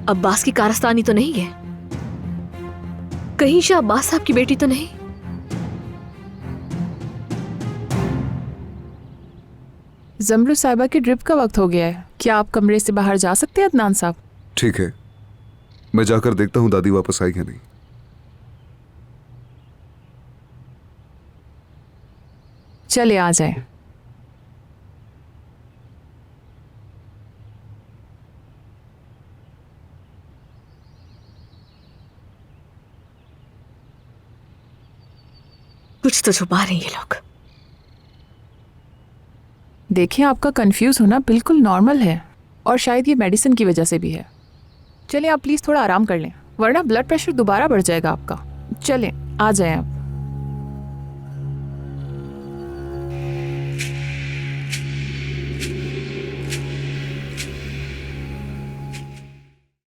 अब्बास की कारस्तानी तो नहीं है? कहीं शाह अब्बास साहब की बेटी तो नहीं? जमरू साहिबा की ड्रिप का वक्त हो गया है, क्या आप कमरे से बाहर जा सकते हैं अदनान साहब? ठीक है, मैं जाकर देखता हूँ दादी वापस आई या नहीं। चले आ जाए। कुछ तो छुपा रहे हैं ये लोग। देखिए, आपका कंफ्यूज होना बिल्कुल नॉर्मल है और शायद ये मेडिसिन की वजह से भी है। चलें, आप प्लीज़ थोड़ा आराम कर लें, वरना ब्लड प्रेशर दोबारा बढ़ जाएगा आपका। चलें, आ जाएं आप।